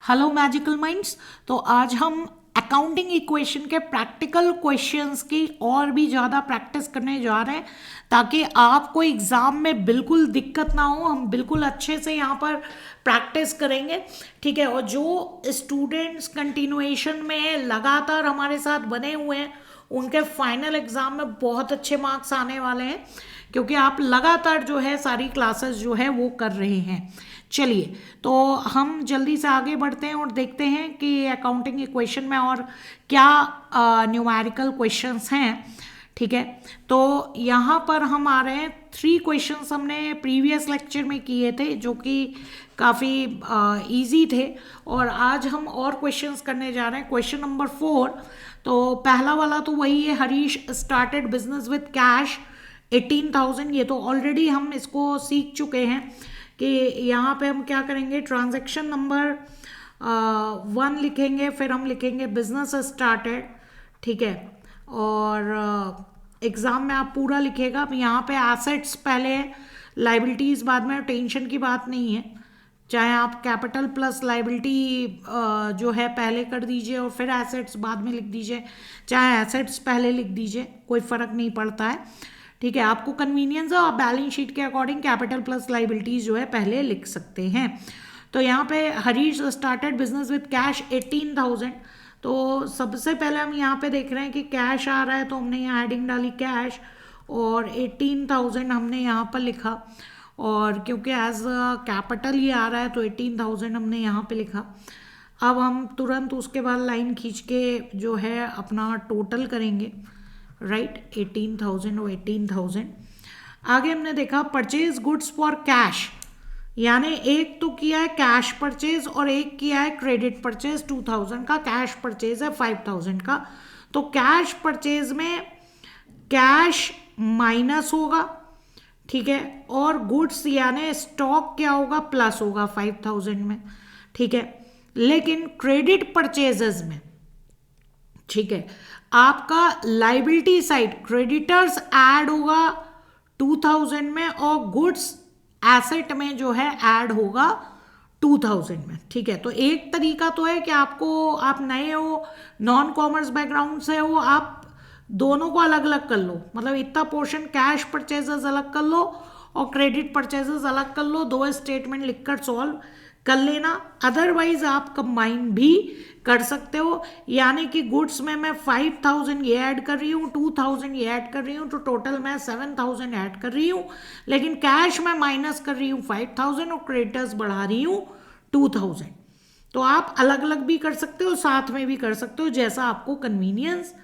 Hello magical minds. तो आज हम अकाउंटिंग इक्वेशन के प्रैक्टिकल क्वेश्चंस की और भी ज़्यादा प्रैक्टिस करने जा रहे हैं ताकि आपको एग्ज़ाम में बिल्कुल दिक्कत ना हो। हम बिल्कुल अच्छे से यहाँ पर प्रैक्टिस करेंगे, ठीक है। और जो स्टूडेंट्स कंटिन्यूएशन में लगातार हमारे साथ बने हुए हैं उनके फाइनल एग्ज़ाम में बहुत अच्छे मार्क्स आने वाले हैं, क्योंकि आप लगातार जो है सारी क्लासेस जो है वो कर रहे हैं। चलिए, तो हम जल्दी से आगे बढ़ते हैं और देखते हैं कि अकाउंटिंग इक्वेशन में और क्या न्यूमेरिकल क्वेश्चंस हैं, ठीक है। तो यहाँ पर हम आ रहे हैं, 3 क्वेश्चंस हमने प्रीवियस लेक्चर में किए थे जो कि काफ़ी इजी थे, और आज हम और क्वेश्चंस करने जा रहे हैं। क्वेश्चन नंबर 4, तो पहला वाला तो वही है, Harish started business with cash 18,000। ये तो ऑलरेडी हम इसको सीख चुके हैं कि यहाँ पे हम क्या करेंगे, ट्रांजैक्शन नंबर 1 लिखेंगे, फिर हम लिखेंगे बिजनेस स्टार्टेड, ठीक है। और एग्ज़ाम में आप पूरा लिखेगा। अब यहाँ पे एसेट्स पहले है, लाइबिलिटीज़ बाद में, टेंशन की बात नहीं है। चाहे आप कैपिटल प्लस लाइबिलिटी जो है पहले कर दीजिए और फिर एसेट्स बाद में लिख दीजिए, चाहे एसेट्स पहले लिख दीजिए, कोई फ़र्क नहीं पड़ता है, ठीक है। आपको कन्वीनियंस है, आप बैलेंस शीट के अकॉर्डिंग कैपिटल प्लस लाइबिलिटीज जो है पहले लिख सकते हैं। तो यहाँ पे Harish started business with cash 18,000। तो सबसे पहले हम यहाँ पे देख रहे हैं कि कैश आ रहा है, तो हमने यहाँ हेडिंग डाली कैश, और 18,000 हमने यहाँ पर लिखा, और क्योंकि एज कैपिटल ये आ रहा है तो 18,000 हमने यहाँ पे लिखा। अब हम तुरंत उसके बाद लाइन खींच के जो है अपना टोटल करेंगे, राइट। 18,000 और 18,000। आगे हमने देखा परचेज गुड्स फॉर कैश, यानी एक तो किया है कैश परचेज और एक किया है क्रेडिट परचेज 2,000 का, कैश परचेज है 5,000 का। तो कैश परचेज में कैश माइनस होगा, ठीक है, और गुड्स यानी स्टॉक क्या होगा, प्लस होगा 5,000 में, ठीक है। लेकिन क्रेडिट परचेजेस में, ठीक है, आपका लाइबिलिटी साइड क्रेडिटर्स ऐड होगा 2,000 में और गुड्स एसेट में जो है ऐड होगा 2,000 में, ठीक है। तो एक तरीका तो है कि आपको, आप नए हो, नॉन कॉमर्स बैकग्राउंड से हो, आप दोनों को अलग अलग कर लो, मतलब इतना पोर्शन कैश परचेजेस अलग कर लो और क्रेडिट परचेजेस अलग कर लो, 2 स्टेटमेंट लिखकर सॉल्व कर लेना। अदरवाइज आप कंबाइन भी कर सकते हो, यानी कि गुड्स में मैं 5,000 ये ऐड कर रही हूँ, 2,000 ये ऐड कर रही हूँ, तो टोटल मैं 7,000 ऐड कर रही हूँ। लेकिन कैश में माइनस कर रही हूँ 5,000 और क्रेडिटर्स बढ़ा रही हूँ 2,000। तो आप अलग अलग भी कर सकते हो, साथ में भी कर सकते हो, जैसा आपको कन्वीनियंस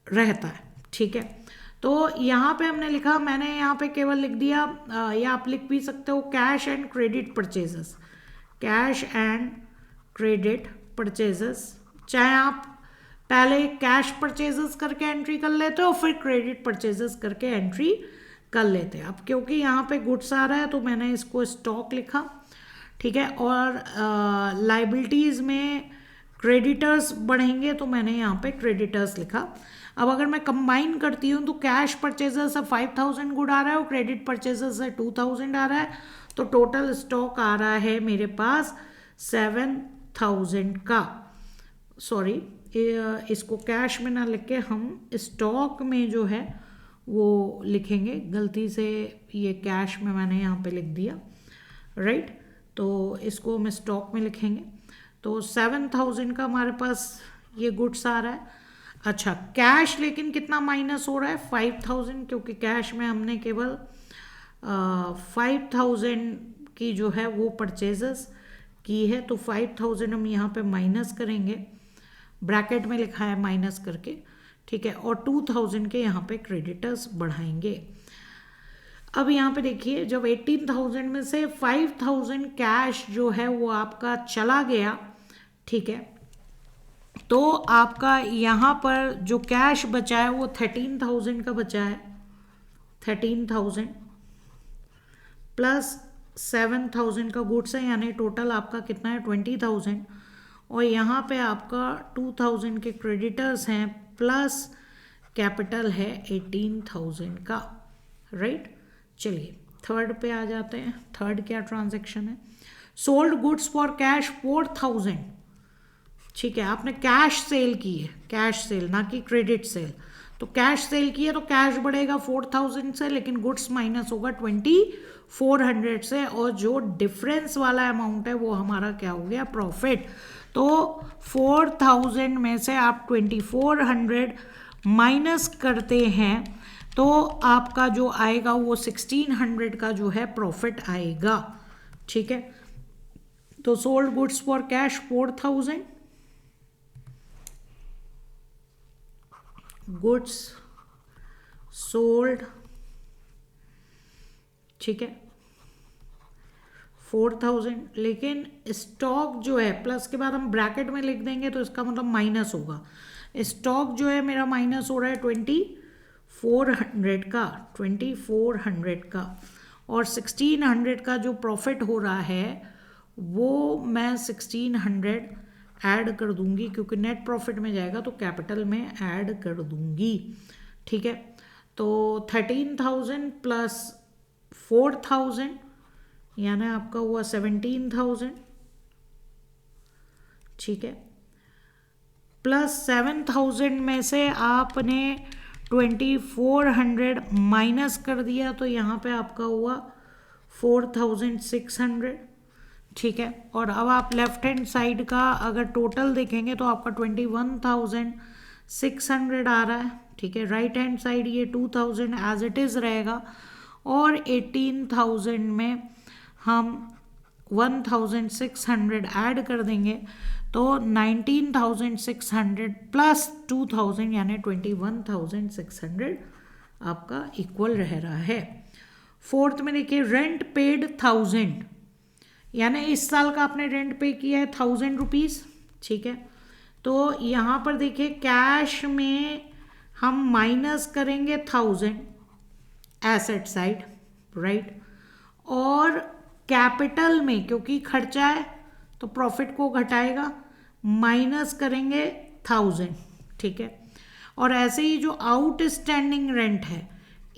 रहता है, ठीक है। तो यहाँ पे हमने लिखा, मैंने यहाँ पे केवल लिख दिया, या आप लिख भी सकते हो cash and credit purchases, cash and credit purchases. चाहे आप पहले कैश परचेजेस करके एंट्री कर लेते हो, फिर क्रेडिट परचेजेस करके एंट्री कर लेते हैं। अब क्योंकि यहाँ पे गुड्स आ रहा है तो मैंने इसको स्टॉक लिखा, ठीक है। और लाइबिलिटीज़ में क्रेडिटर्स बढ़ेंगे तो मैंने यहाँ पे क्रेडिटर्स लिखा। अब अगर मैं कंबाइन करती हूँ तो कैश परचेजेस से 5,000 गुड आ रहा है और क्रेडिट परचेजेस से 2,000 आ रहा है, तो टोटल स्टॉक आ रहा है मेरे पास 7,000 का। सॉरी, इसको कैश में ना लिख के हम स्टॉक में जो है वो लिखेंगे, गलती से ये कैश में मैंने यहाँ पे लिख दिया, राइट। तो इसको हम स्टॉक में लिखेंगे। तो 7,000 का हमारे पास ये गुड्स आ रहा है। अच्छा, कैश लेकिन कितना माइनस हो रहा है, 5,000, क्योंकि कैश में हमने केवल 5,000 की जो है वो परचेजेस की है, तो 5,000 हम यहाँ पे माइनस करेंगे, ब्रैकेट में लिखा है माइनस करके, ठीक है। और 2,000 के यहाँ पे क्रेडिटर्स बढ़ाएंगे। अब यहाँ पे देखिए, जब 18,000 में से 5,000 कैश जो है वो आपका चला गया, ठीक है, तो आपका यहाँ पर जो कैश बचा है वो 13,000 का बचा है। 13,000 प्लस 7,000 का गुड्स है, यानी टोटल आपका कितना है 20,000, और यहाँ पे आपका 2,000 के क्रेडिटर्स हैं प्लस कैपिटल है 18,000 का, राइट। चलिए थर्ड पे आ जाते हैं। थर्ड क्या ट्रांजैक्शन है, सोल्ड गुड्स फॉर कैश 4,000, ठीक है, आपने कैश सेल की है, कैश सेल ना कि क्रेडिट सेल। तो कैश सेल की है तो कैश बढ़ेगा 4000 से, लेकिन गुड्स माइनस होगा 2400 से, और जो डिफरेंस वाला अमाउंट है वो हमारा क्या हो गया, प्रॉफिट। तो 4000 में से आप 2400 माइनस करते हैं तो आपका जो आएगा वो 1600 का जो है प्रॉफिट आएगा। ठीक है, तो sold goods for cash 4000, goods sold, ठीक है 4000, लेकिन स्टॉक जो है प्लस के बाद हम ब्रैकेट में लिख देंगे तो इसका मतलब माइनस होगा। स्टॉक जो है मेरा माइनस हो रहा है 2400 का, 2400 का, और 1600 का जो प्रॉफिट हो रहा है वो मैं 1600 ऐड कर दूंगी, क्योंकि नेट प्रॉफिट में जाएगा तो कैपिटल में ऐड कर दूंगी। ठीक है, तो 13,000 प्लस 4,000 यानी आपका हुआ 17,000। ठीक है, प्लस 7,000 में से आपने 2400 माइनस कर दिया तो यहाँ पे आपका हुआ 4,600। ठीक है, और अब आप लेफ्ट हैंड साइड का अगर टोटल देखेंगे तो आपका 21,600 आ रहा है। ठीक है, राइट हैंड साइड ये 2,000 एज इट इज़ रहेगा, और 18,000 में हम 1,600 ऐड कर देंगे तो 19,600 प्लस 2,000 यानी 21,600 आपका इक्वल रह रहा है। फोर्थ में देखिए रेंट पेड 1000, यानी इस साल का आपने रेंट पे किया है 1000 रुपीज़। ठीक है, तो यहाँ पर देखिए कैश में हम माइनस करेंगे 1000 एसेट साइड, राइट, और कैपिटल में क्योंकि खर्चा है तो प्रॉफिट को घटाएगा, माइनस करेंगे 1000। ठीक है, और ऐसे ही जो आउटस्टैंडिंग रेंट है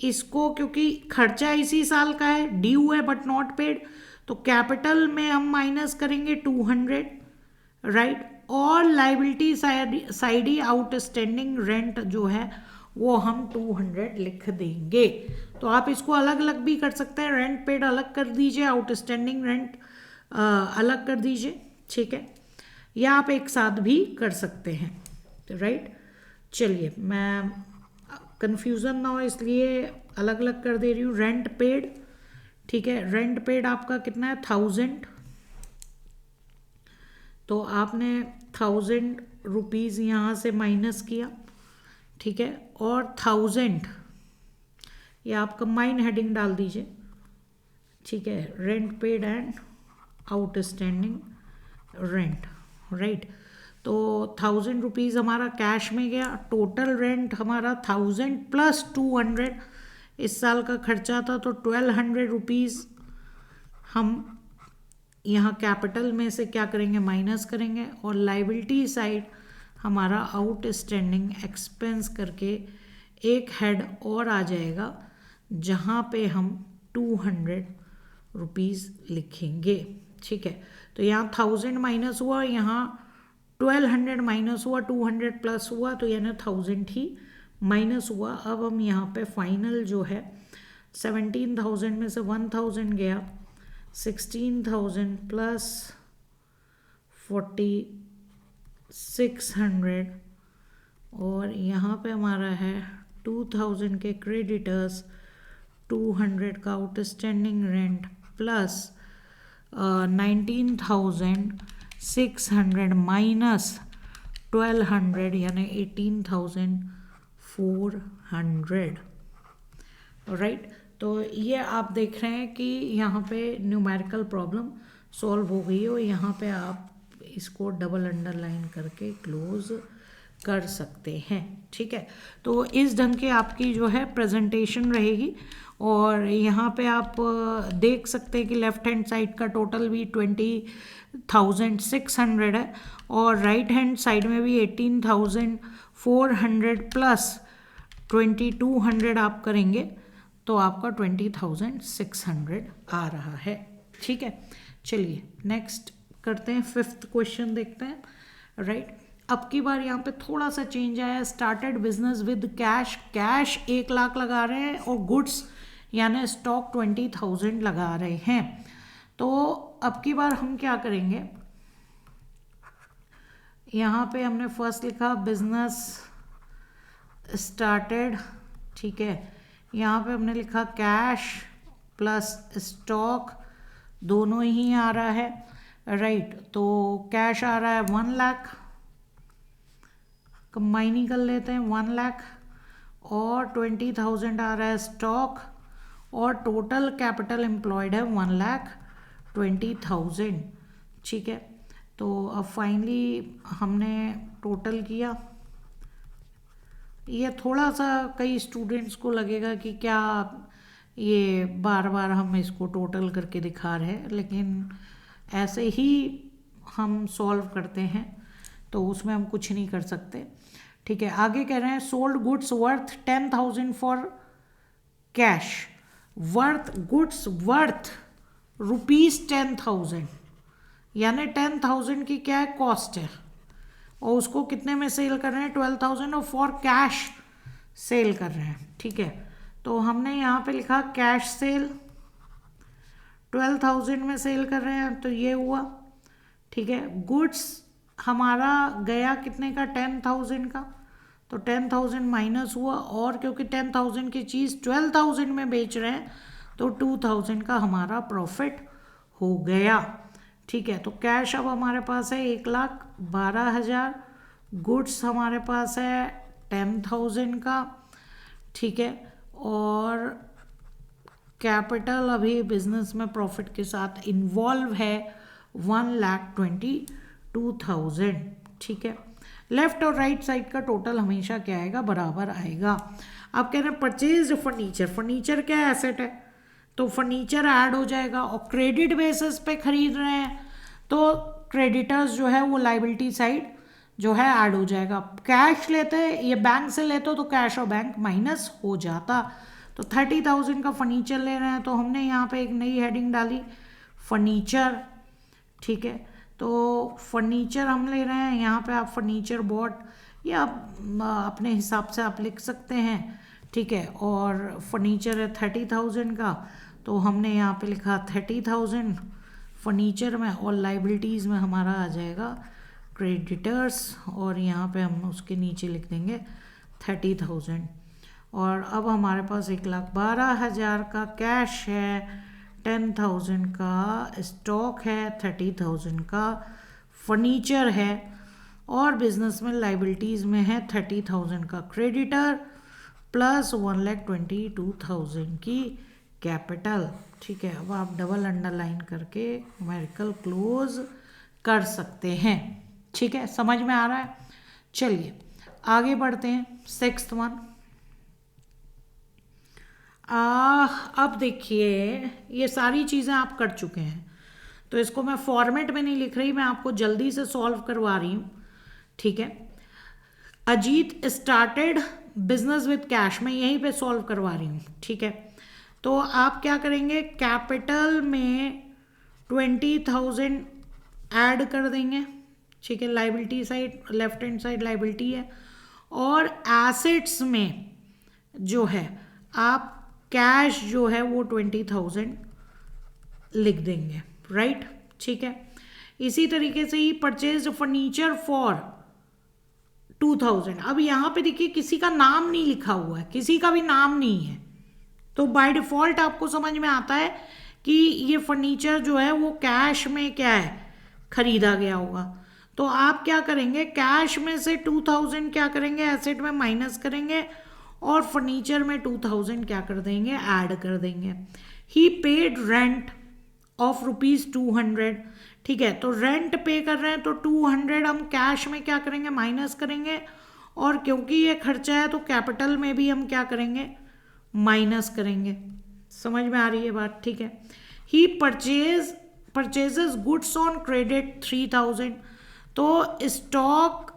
इसको, क्योंकि खर्चा इसी साल का है, ड्यू है बट नॉट पेड, तो कैपिटल में हम माइनस करेंगे 200, राइट, और लाइबिलिटी साइड ही आउटस्टैंडिंग रेंट जो है वो हम 200 लिख देंगे। तो आप इसको अलग अलग भी कर सकते हैं, रेंट पेड अलग कर दीजिए, आउटस्टैंडिंग रेंट अलग कर दीजिए। ठीक है, या आप एक साथ भी कर सकते हैं, राइट। चलिए, मैं कन्फ्यूज़न ना हो इसलिए अलग अलग कर दे रही हूँ। रेंट पेड, ठीक है, रेंट पेड आपका कितना है 1000, तो आपने 1000 रुपीज़ यहाँ से माइनस किया। ठीक है, और 1000 ये आप कंबाइन हेडिंग डाल दीजिए। ठीक है, rent paid and outstanding rent, right. तो 1000 रुपीज़ हमारा कैश में गया, टोटल रेंट हमारा 1000 प्लस 200 इस साल का खर्चा था, तो 1200 रुपीज़ हम यहाँ कैपिटल में से क्या करेंगे, माइनस करेंगे, और लाइबिलिटी साइड हमारा आउटस्टैंडिंग एक्सपेंस करके एक हेड और आ जाएगा जहाँ पे हम 200 रुपीज़ लिखेंगे। ठीक है, तो यहाँ 1000 माइनस हुआ, यहाँ 1200 माइनस हुआ, 200 प्लस हुआ, तो यानी 1000 ही माइनस हुआ। अब हम यहाँ पे फाइनल जो है 17,000 में से 1000 गया, 16,000 प्लस 4600, और यहाँ पे हमारा है 2000 के क्रेडिटर्स, 200 का आउटस्टैंडिंग रेंट प्लस 19,600 माइनस 1200 यानी 18,400, राइट। तो ये आप देख रहे हैं कि यहाँ पे न्यूमेरिकल प्रॉब्लम सॉल्व हो गई है, और यहाँ पे आप इसको डबल अंडरलाइन करके क्लोज कर सकते हैं। ठीक है, तो इस ढंग के आपकी जो है प्रेजेंटेशन रहेगी, और यहाँ पे आप देख सकते हैं कि लेफ्ट हैंड साइड का टोटल भी 20,600 है, और राइट हैंड साइड में भी 18,400 प्लस 2200 आप करेंगे तो आपका 20,600 आ रहा है। ठीक है, चलिए नेक्स्ट करते हैं, फिफ्थ क्वेश्चन देखते हैं। राइट। अब की बार यहाँ पे थोड़ा सा चेंज आया, started business with cash, cash 1 lakh लगा रहे हैं और गुड्स यानी स्टॉक 20,000 लगा रहे हैं। तो अब की बार हम क्या करेंगे, यहाँ पे हमने फर्स्ट लिखा बिजनेस स्टार्टेड, ठीक है। यहाँ पे हमने लिखा कैश प्लस स्टॉक, दोनों ही आ रहा है, राइट। तो कैश आ रहा है 1 लाख, कंबाइन ही कर लेते हैं 1 लाख, और 20,000 आ रहा है स्टॉक, और टोटल कैपिटल एम्प्लॉयड है 1,20,000, ठीक है। तो अब फाइनली हमने टोटल किया। ये थोड़ा सा कई स्टूडेंट्स को लगेगा कि क्या ये बार बार हम इसको टोटल करके दिखा रहे हैं, लेकिन ऐसे ही हम सॉल्व करते हैं, तो उसमें हम कुछ नहीं कर सकते, ठीक है। आगे कह रहे हैं sold goods worth 10,000 for cash, worth goods worth ₹10,000, यानी 10,000 की क्या है कॉस्ट है, और उसको कितने में सेल कर रहे हैं 12,000, और फॉर कैश सेल कर रहे हैं, ठीक है। तो हमने यहाँ पे लिखा कैश सेल 12,000 में सेल कर रहे हैं, तो ये हुआ, ठीक है। गुड्स हमारा गया कितने का 10,000 का, तो 10,000 माइनस हुआ, और क्योंकि 10,000 की चीज़ 12,000 में बेच रहे हैं तो 2,000 का हमारा प्रॉफिट हो गया, ठीक है। तो कैश अब हमारे पास है 1,12,000, गुड्स हमारे पास है 10,000 का, ठीक है, और कैपिटल अभी बिजनेस में प्रॉफिट के साथ इन्वॉल्व है 1,22,000, ठीक है। लेफ्ट और राइट साइड का टोटल हमेशा क्या आएगा, बराबर आएगा। अब कह रहे हैं परचेज फर्नीचर, फर्नीचर क्या एसेट है, तो फर्नीचर ऐड हो जाएगा, और क्रेडिट बेसिस पे खरीद रहे हैं तो क्रेडिटर्स जो है वो लाइबिलिटी साइड जो है ऐड हो जाएगा। कैश लेते ये बैंक से लेते तो कैश और बैंक माइनस हो जाता। तो 30,000 का फर्नीचर ले रहे हैं, तो हमने यहाँ पे एक नई हेडिंग डाली फर्नीचर, ठीक है। तो फर्नीचर हम ले रहे हैं, यहाँ पे आप फर्नीचर बॉट या अपने हिसाब से आप लिख सकते हैं, ठीक है। और फर्नीचर है 30,000 का, तो हमने यहाँ पे लिखा 30,000 फर्नीचर में, और लाइबिलिटीज़ में हमारा आ जाएगा क्रेडिटर्स, और यहाँ पे हम उसके नीचे लिख देंगे 30,000। और अब हमारे पास 1,12,000 का कैश है, 10,000 का स्टॉक है, 30,000 का फर्नीचर है, और बिजनेस में लाइबिलिटीज़ में है 30,000 का क्रेडिटर प्लस 1,22,000 की कैपिटल, ठीक है। अब आप डबल अंडरलाइन करके न्यूमेरिकल क्लोज कर सकते हैं, ठीक है। समझ में आ रहा है? चलिए आगे बढ़ते हैं। 6th वन, अब देखिए ये सारी चीज़ें आप कर चुके हैं, तो इसको मैं फॉर्मेट में नहीं लिख रही, मैं आपको जल्दी से सॉल्व करवा रही हूँ, ठीक है। Ajit started business with cash, मैं यहीं पे सॉल्व करवा रही हूँ, ठीक है। तो आप क्या करेंगे, कैपिटल में 20,000 ऐड कर देंगे, ठीक है। Liability side, left hand side liability है, और एसेट्स में जो है आप कैश जो है वो 20,000 लिख देंगे, राइट, ठीक है। इसी तरीके से ही परचेज फर्नीचर फॉर 2,000। अब यहाँ पे देखिए किसी का नाम नहीं लिखा हुआ है, किसी का भी नाम नहीं है, तो बाय डिफॉल्ट आपको समझ में आता है कि ये फर्नीचर जो है वो कैश में क्या है, खरीदा गया होगा। तो आप क्या करेंगे, कैश में से 2,000 क्या करेंगे, एसेट में माइनस करेंगे, और फर्नीचर में 2,000 क्या कर देंगे, ऐड कर देंगे। ही पेड रेंट ऑफ ₹200, ठीक है। तो रेंट पे कर रहे हैं तो 200 हम कैश में क्या करेंगे, माइनस करेंगे, और क्योंकि ये खर्चा है तो कैपिटल में भी हम क्या करेंगे, माइनस करेंगे। समझ में आ रही है बात, ठीक है। ही परचेजेस गुड्स ऑन क्रेडिट 3,000, तो स्टॉक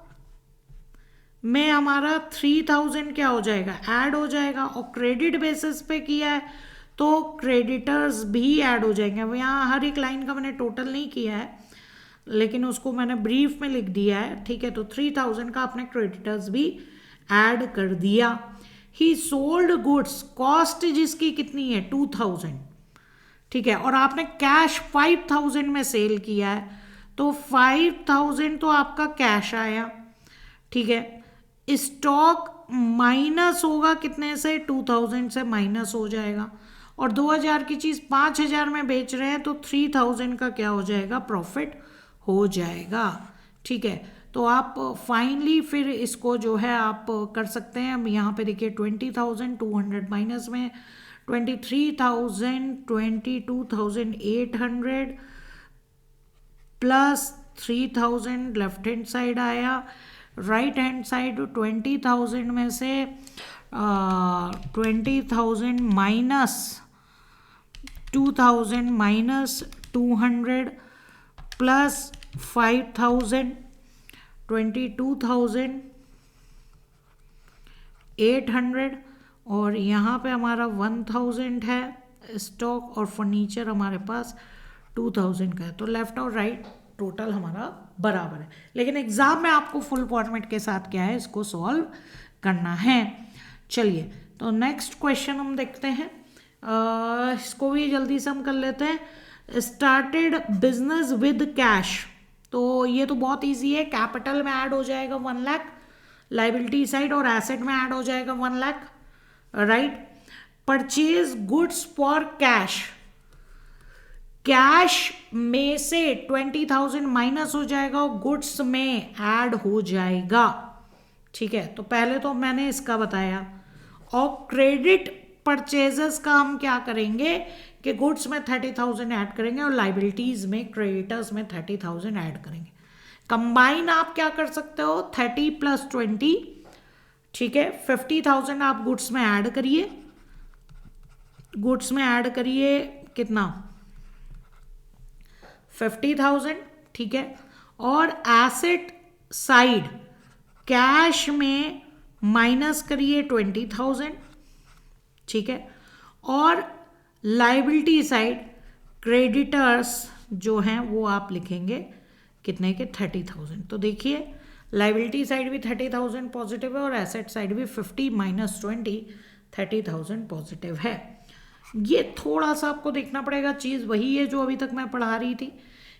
में हमारा 3,000 क्या हो जाएगा, ऐड हो जाएगा, और क्रेडिट बेसिस पे किया है तो क्रेडिटर्स भी ऐड हो जाएंगे। अब यहाँ हर एक लाइन का मैंने टोटल नहीं किया है, लेकिन उसको मैंने ब्रीफ में लिख दिया है, ठीक है। तो 3000 का आपने क्रेडिटर्स भी ऐड कर दिया। ही सोल्ड गुड्स, कॉस्ट जिसकी कितनी है 2000, ठीक है, और आपने कैश 5000 में सेल किया है, तो 5000 तो आपका कैश आया, ठीक है। स्टॉक माइनस होगा कितने से, 2000 से माइनस हो जाएगा, और 2000 की चीज़ 5000 में बेच रहे हैं तो 3000 का क्या हो जाएगा, प्रॉफिट हो जाएगा, ठीक है। तो आप फाइनली फिर इसको जो है आप कर सकते हैं। अब यहाँ पे देखिए 20,200 माइनस में 23,000, 22,800 प्लस 3000 लेफ्ट हैंड साइड आया, राइट हैंड साइड 20,000 में से 20,000 माइनस 2,000 माइनस 200 प्लस 5,000 22,800, और यहाँ पे हमारा 1000 है स्टॉक, और फर्नीचर हमारे पास 2000 का है। तो लेफ्ट और राइट टोटल हमारा बराबर है, लेकिन एग्जाम में आपको फुल फॉर्मेट के साथ क्या है इसको सॉल्व करना है। चलिए तो नेक्स्ट क्वेश्चन हम देखते हैं, इसको भी जल्दी से हम कर लेते हैं। स्टार्टेड बिजनेस विद कैश, तो ये तो बहुत इजी है, कैपिटल में ऐड हो जाएगा 1 लाख, लाइबिलिटी साइड और एसेट में ऐड हो जाएगा 1 lakh, right. Purchase goods for cash, cash में से 20,000 माइनस हो जाएगा और गुड्स में ऐड हो जाएगा, ठीक है। तो पहले तो मैंने इसका बताया, और क्रेडिट परचेजेस का हम क्या करेंगे कि गुड्स में 30,000 ऐड करेंगे और लाइबिलिटीज में क्रेडिटर्स में 30,000 ऐड करेंगे। कंबाइन आप क्या कर सकते हो, 30 + 20, ठीक है, 50,000 आप गुड्स में ऐड करिए, गुड्स में ऐड करिए कितना 50,000, ठीक है। और एसेट साइड कैश में माइनस करिए 20,000, ठीक है। और लाइबिलिटी साइड क्रेडिटर्स जो हैं वो आप लिखेंगे कितने के 30,000। तो देखिए लाइबिलिटी साइड भी 30,000 पॉजिटिव है और एसेट साइड भी 50 - 20 30,000 पॉजिटिव है। ये थोड़ा सा आपको देखना पड़ेगा, चीज़ वही है जो अभी तक मैं पढ़ा रही थी।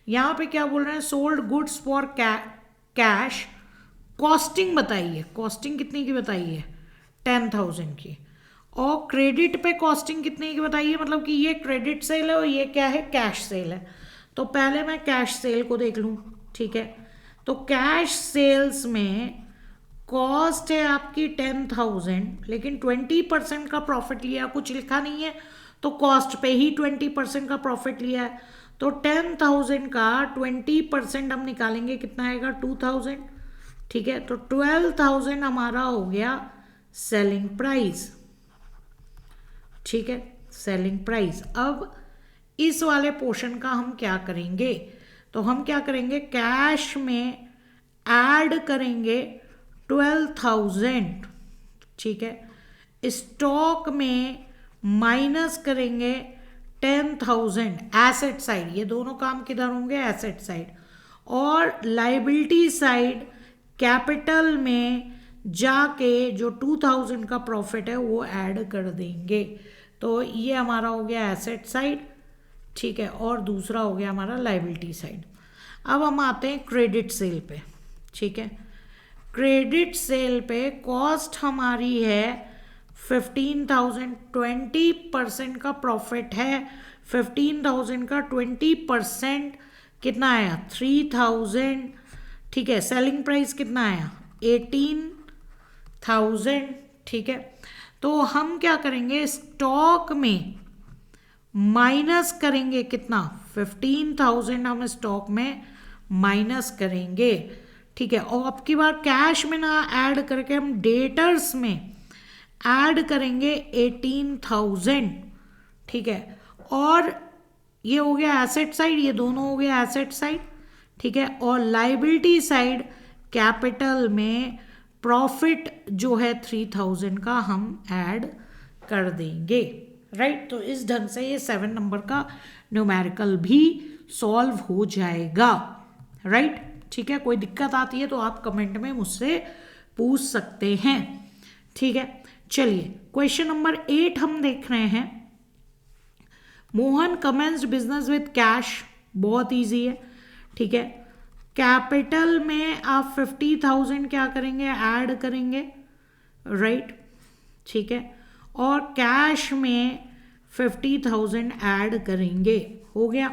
यहाँ पे क्या बोल रहे हैं, sold goods for cash, costing बताइए, कॉस्टिंग कितनी की बताइए 10,000 की, और क्रेडिट पे कॉस्टिंग कितने की बताइए, मतलब कि ये क्रेडिट सेल है और ये क्या है कैश सेल है। तो पहले मैं कैश सेल को देख लूँ, ठीक है। तो कैश सेल्स में कॉस्ट है आपकी 10,000, लेकिन 20% का प्रॉफिट लिया, कुछ लिखा नहीं है तो कॉस्ट पे ही 20% का प्रॉफिट लिया है। तो 10,000 का 20% हम निकालेंगे, कितना आएगा 2,000, ठीक है। तो 12,000 हमारा हो गया सेलिंग प्राइस, ठीक है, सेलिंग प्राइस। अब इस वाले पोर्शन का हम क्या करेंगे, तो हम क्या करेंगे, कैश में ऐड करेंगे 12,000, ठीक है। स्टॉक में माइनस करेंगे 10,000, एसेट साइड, ये दोनों काम किधर होंगे एसेट साइड, और लाइबिलिटी साइड कैपिटल में जाके जो 2,000 का प्रॉफिट है वो ऐड कर देंगे। तो ये हमारा हो गया एसेट साइड, ठीक है, और दूसरा हो गया हमारा लाइबिलिटी साइड। अब हम आते हैं क्रेडिट सेल पे, ठीक है। क्रेडिट सेल पे कॉस्ट हमारी है 15,000, 20% का प्रॉफिट है, 15,000 का 20% कितना आया 3,000, ठीक है। सेलिंग प्राइस कितना आया 18,000, ठीक है। तो हम क्या करेंगे, स्टॉक में माइनस करेंगे कितना 15,000 हम स्टॉक में माइनस करेंगे, ठीक है। और अब की बार कैश में ना ऐड करके हम डेटर्स में ऐड करेंगे 18,000, ठीक है। और ये हो गया एसेट साइड, ये दोनों हो गया एसेट साइड, ठीक है। और लाइबिलिटी साइड कैपिटल में प्रॉफिट जो है 3,000 का हम ऐड कर देंगे, राइट। तो इस ढंग से ये 7 नंबर का न्यूमेरिकल भी सॉल्व हो जाएगा, राइट, ठीक है। कोई दिक्कत आती है तो आप कमेंट में मुझसे पूछ सकते हैं, ठीक है। चलिए क्वेश्चन नंबर 8 हम देख रहे हैं। Mohan commenced business with cash, बहुत इजी है, ठीक है। कैपिटल में आप 50,000 क्या करेंगे, ऐड करेंगे, राइट, ठीक है। और कैश में 50,000 ऐड करेंगे, हो गया।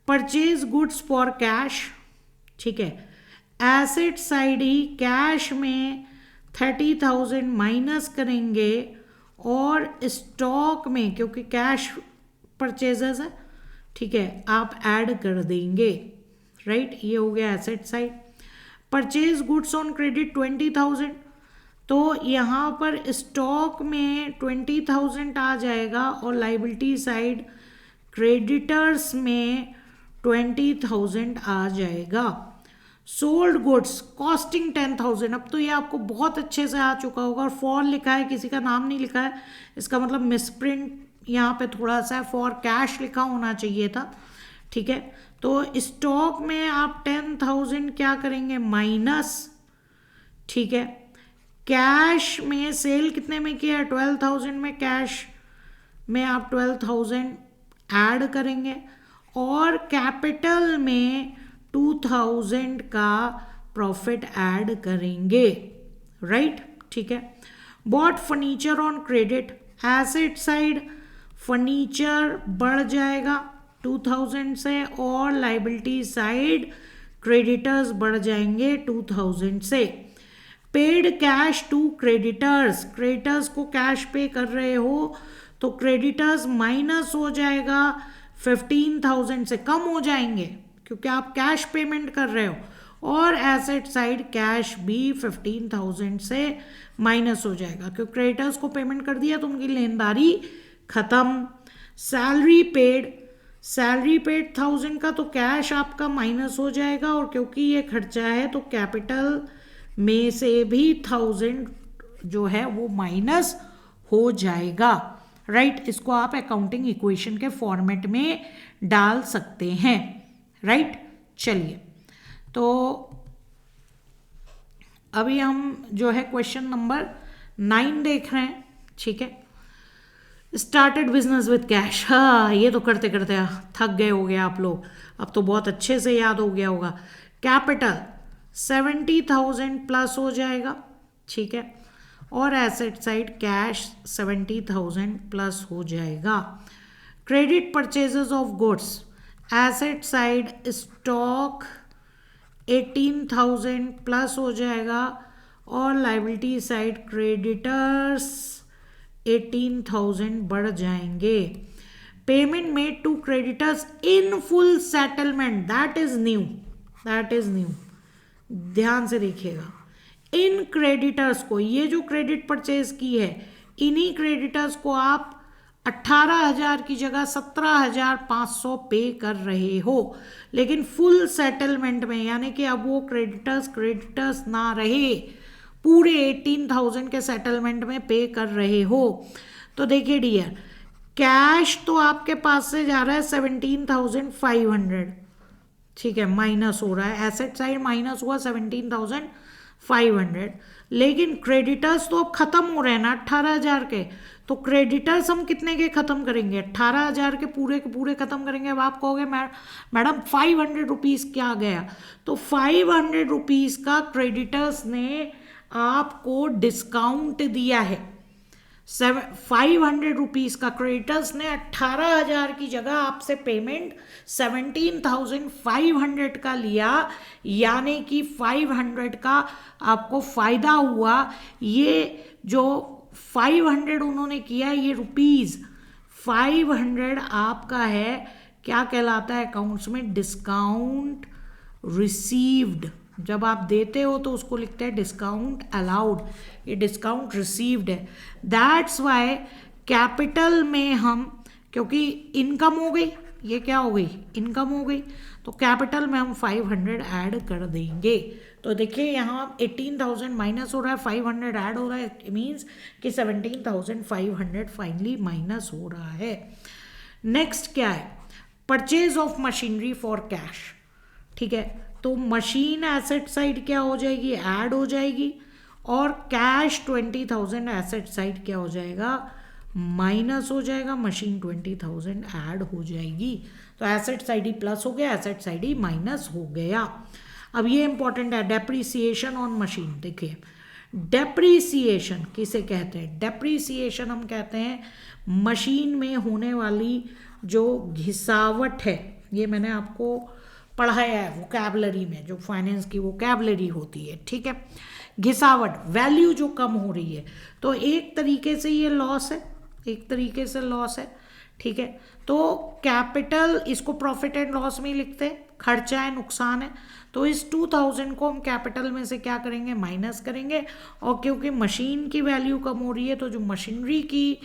परचेज गुड्स फॉर कैश, ठीक है। एसेट साइड ही कैश में 30,000 माइनस करेंगे और स्टॉक में, क्योंकि कैश परचेजेस है, ठीक है, आप ऐड कर देंगे, राइट। ये हो गया asset side. Purchase goods on credit 20,000, तो यहाँ पर स्टॉक में 20,000 आ जाएगा और लाइबिलिटी साइड क्रेडिटर्स में 20,000 आ जाएगा। सोल्ड गुड्स कॉस्टिंग 10,000, अब तो ये आपको बहुत अच्छे से आ चुका होगा। और फॉर लिखा है, किसी का नाम नहीं लिखा है, इसका मतलब मिसप्रिंट यहाँ पे थोड़ा सा फॉर कैश लिखा होना चाहिए था, ठीक है। तो स्टॉक में आप 10,000 क्या करेंगे, माइनस, ठीक है। कैश में सेल कितने में किया, 12,000 में, कैश में आप 12,000 ऐड करेंगे और कैपिटल में 2,000 का प्रॉफिट ऐड करेंगे, राइट, ठीक है। Bought furniture on credit, asset side furniture बढ़ जाएगा 2,000 से और लाइबिलिटी साइड क्रेडिटर्स बढ़ जाएंगे 2,000 से। Paid cash to creditors, creditors को कैश पे कर रहे हो तो क्रेडिटर्स माइनस हो जाएगा 15,000 से, कम हो जाएंगे क्योंकि आप कैश पेमेंट कर रहे हो। और एसेट साइड कैश भी 15,000 से माइनस हो जाएगा क्योंकि क्रेडिटर्स को पेमेंट कर दिया तो उनकी लेनदारी खत्म। सैलरी पेड 1,000 का, तो कैश आपका माइनस हो जाएगा और क्योंकि ये खर्चा है तो कैपिटल में से भी 1,000 जो है वो माइनस हो जाएगा, राइट। इसको आप अकाउंटिंग इक्वेशन के फॉर्मेट में डाल सकते हैं, राइट। चलिए तो अभी हम जो है क्वेश्चन नंबर 9 देख रहे हैं, ठीक है। स्टार्टेड बिजनेस विद कैश, हाँ ये तो करते करते थक गए हो गए आप लोग, अब तो बहुत अच्छे से याद हो गया होगा। कैपिटल 70,000 प्लस हो जाएगा, ठीक है। और एसेट साइड कैश 70,000 प्लस हो जाएगा। Credit purchases of goods, asset side stock 18,000 plus हो जाएगा और लाइबिलिटी साइड क्रेडिटर्स 18,000 बढ़ जाएंगे। Payment made to creditors in full settlement, that is new, ध्यान से देखिएगा। इन क्रेडिटर्स को, ये जो क्रेडिट परचेज की है, इन्हीं क्रेडिटर्स को आप 18,000 की जगह 17,500 पे कर रहे हो, लेकिन फुल सेटलमेंट में, यानी कि अब वो क्रेडिटर्स ना रहे, पूरे 18,000 के सेटलमेंट में पे कर रहे हो। तो देखिए डियर, कैश तो आपके पास से जा रहा है 17,500, ठीक है, माइनस हो रहा है, एसेट साइड माइनस हुआ 17,500, लेकिन क्रेडिटर्स तो अब खत्म हो रहे हैं ना 18,000 के, तो क्रेडिटर्स हम कितने के खत्म करेंगे, 18,000 के पूरे खत्म करेंगे। अब आप कहोगे मैडम 500 रुपीज़ क्या गया, तो 500 रुपीज़ का क्रेडिटर्स ने आपको डिस्काउंट दिया है। 500 रुपीज़ का क्रेडिटर्स ने 18,000 की जगह आपसे पेमेंट 17,500 का लिया, यानी कि 500 का आपको फ़ायदा हुआ। ये जो 500 उन्होंने किया, ये रुपीज़ 500 आपका है, क्या कहलाता है अकाउंट्स में, डिस्काउंट रिसीव्ड। जब आप देते हो तो उसको लिखते हैं डिस्काउंट अलाउड, ये डिस्काउंट रिसीव्ड है। दैट्स वाई कैपिटल में हम, क्योंकि इनकम हो गई, ये क्या हो गई, इनकम हो गई, तो कैपिटल में हम 500 ऐड कर देंगे। तो देखिए यहाँ 18,000 माइनस हो रहा है, 500 ऐड हो रहा है, इट मीन्स कि 17,500 फाइनली माइनस हो रहा है। नेक्स्ट क्या है, purchase of machinery for cash, ठीक है। तो मशीन एसेट साइड क्या हो जाएगी, ऐड हो जाएगी, और कैश 20,000 एसेट साइड क्या हो जाएगा, माइनस हो जाएगा, मशीन 20,000 ऐड हो जाएगी। तो एसेट साइड ही प्लस हो गया, एसेट साइड ही माइनस हो गया। अब ये इंपॉर्टेंट है, डेप्रीसिएशन ऑन मशीन। देखिए डेप्रीसिएशन किसे कहते हैं, डेप्रीसिएशन हम कहते हैं मशीन में होने वाली जो घिसावट है, ये मैंने आपको पढ़ाया है वोकैबलरी में, जो फाइनेंस की वोकैबलरी होती है, ठीक है। घिसावट, वैल्यू जो कम हो रही है, तो एक तरीके से ये लॉस है, एक तरीके से लॉस है, ठीक है। तो कैपिटल, इसको प्रॉफिट एंड लॉस में ही लिखते हैं, खर्चा है, नुकसान है, तो इस 2000 को हम कैपिटल में से क्या करेंगे, माइनस करेंगे, और क्योंकि मशीन की वैल्यू कम हो रही है तो जो मशीनरी की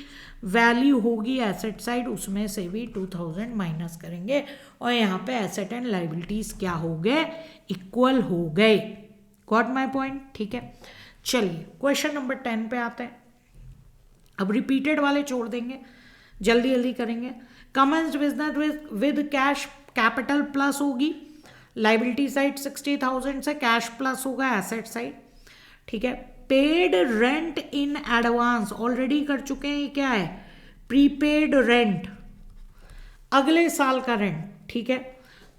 वैल्यू होगी एसेट साइड, उसमें से भी 2000 माइनस करेंगे, और यहाँ पे एसेट एंड लाइबिलिटीज क्या हो गए, इक्वल हो गए। गॉट माई पॉइंट, ठीक है। चलिए क्वेश्चन नंबर 10 पे आते हैं। अब रिपीटेड वाले छोड़ देंगे, जल्दी जल्दी करेंगे। Commenced business with cash, capital plus होगी, लाइबिलिटी साइड 60,000 से कैश प्लस होगा एसेट साइड, ठीक है। Paid rent in advance, already कर चुके हैं, ये क्या है, प्रीपेड रेंट, अगले साल का रेंट, ठीक है।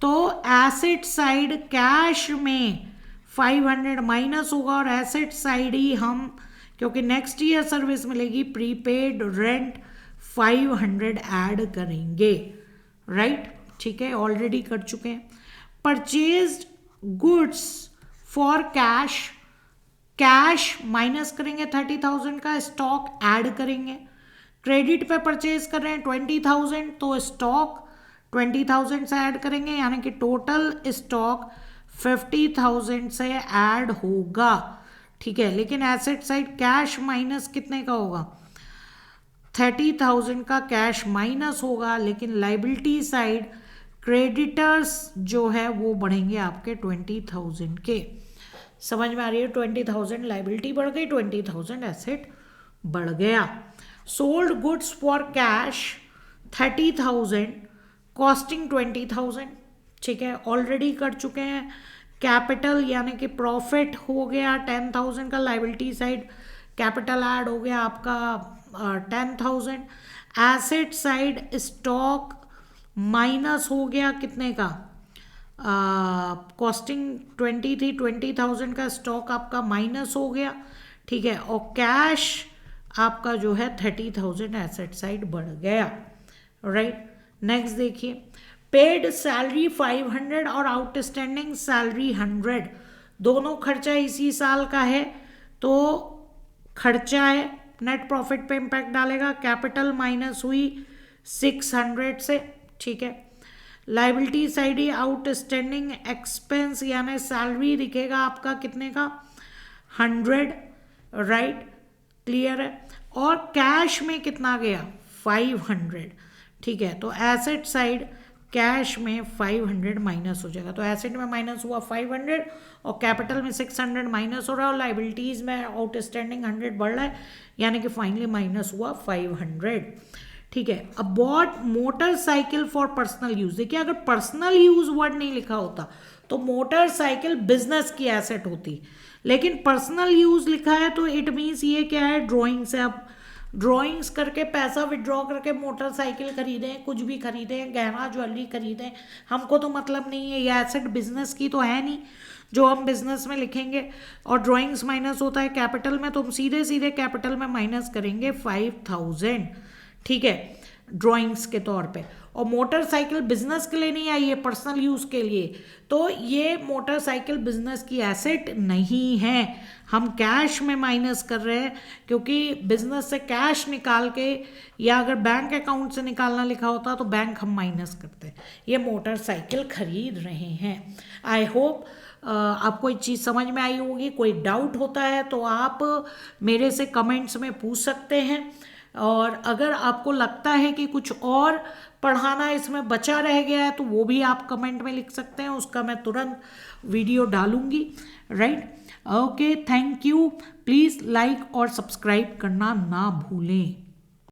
तो एसेट साइड कैश में 500 माइनस होगा, और एसेट साइड ही हम, क्योंकि नेक्स्ट ईयर सर्विस मिलेगी, प्रीपेड रेंट 500 ऐड करेंगे, राइट, ठीक है, ऑलरेडी कर चुके हैं। Purchased goods for cash, cash minus करेंगे 30,000 का, स्टॉक ऐड करेंगे। क्रेडिट पे परचेज कर रहे हैं 20,000, तो स्टॉक 20,000 से ऐड करेंगे, यानी कि टोटल स्टॉक 50,000 से ऐड होगा, ठीक है। लेकिन एसेट साइड कैश माइनस कितने का होगा, 30,000 का कैश माइनस होगा, लेकिन लाइबिलिटी साइड क्रेडिटर्स जो है वो बढ़ेंगे आपके 20,000 के। समझ में आ रही है, 20,000 लाइबिलिटी बढ़ गई, 20,000 एसेट बढ़ गया। Sold goods for cash 30,000, costing 20,000, ठीक है, ऑलरेडी कर चुके हैं। कैपिटल यानी कि प्रॉफिट हो गया 10,000 का, लाइबिलिटी साइड कैपिटल ऐड हो गया आपका 10,000। एसेट साइड स्टॉक माइनस हो गया कितने का, कॉस्टिंग 20 थी, 20,000 का स्टॉक आपका माइनस हो गया, ठीक है, और कैश आपका जो है 30,000 एसेट साइड बढ़ गया, राइट। नेक्स्ट देखिए, पेड सैलरी 500 और आउटस्टैंडिंग सैलरी 100, दोनों खर्चा इसी साल का है, तो खर्चा है, नेट प्रॉफिट पे इम्पैक्ट डालेगा। कैपिटल माइनस हुई 600 से, ठीक है। लाइबिलिटी साइड ही आउटस्टैंडिंग एक्सपेंस यानी सैलरी दिखेगा आपका कितने का, 100, राइट, क्लियर है। और कैश में कितना गया, 500, ठीक है। तो एसेट साइड कैश में 500 माइनस हो जाएगा, तो एसेट में माइनस हुआ 500 और कैपिटल में 600 माइनस हो रहा है, और लाइबिलिटीज में आउटस्टैंडिंग 100 बढ़ रहा है, यानी कि फाइनली माइनस हुआ 500, ठीक है। अब bought motorcycle for personal use, देखिए अगर पर्सनल यूज वर्ड नहीं लिखा होता तो मोटरसाइकिल बिजनेस की एसेट होती, लेकिन पर्सनल यूज लिखा है तो इट मीन्स ये क्या है, ड्रॉइंग से आप ड्राइंग्स करके पैसा विड्रॉ करके मोटरसाइकिल खरीदें, कुछ भी खरीदें, गहना ज्वेलरी खरीदें, हमको तो मतलब नहीं है, ये एसेट बिजनेस की तो है नहीं जो हम बिजनेस में लिखेंगे। और ड्राइंग्स माइनस होता है कैपिटल में, तो हम सीधे सीधे कैपिटल में माइनस करेंगे 5,000, ठीक है, ड्राइंग्स के तौर पे। और मोटरसाइकिल बिजनेस के लिए नहीं आई है, पर्सनल यूज के लिए, तो ये मोटरसाइकिल बिजनेस की एसेट नहीं है, हम कैश में माइनस कर रहे हैं, क्योंकि बिजनेस से कैश निकाल के या अगर बैंक अकाउंट से निकालना लिखा होता तो बैंक हम माइनस करते, ये मोटरसाइकिल खरीद रहे हैं। आई होप आपको एक चीज़ समझ में आई होगी। कोई डाउट होता है तो आप मेरे से कमेंट्स में पूछ सकते हैं, और अगर आपको लगता है कि कुछ और पढ़ाना इसमें बचा रह गया है तो वो भी आप कमेंट में लिख सकते हैं, उसका मैं तुरंत वीडियो डालूंगी, right. Okay, thank you. Please like और सब्सक्राइब करना ना भूलें।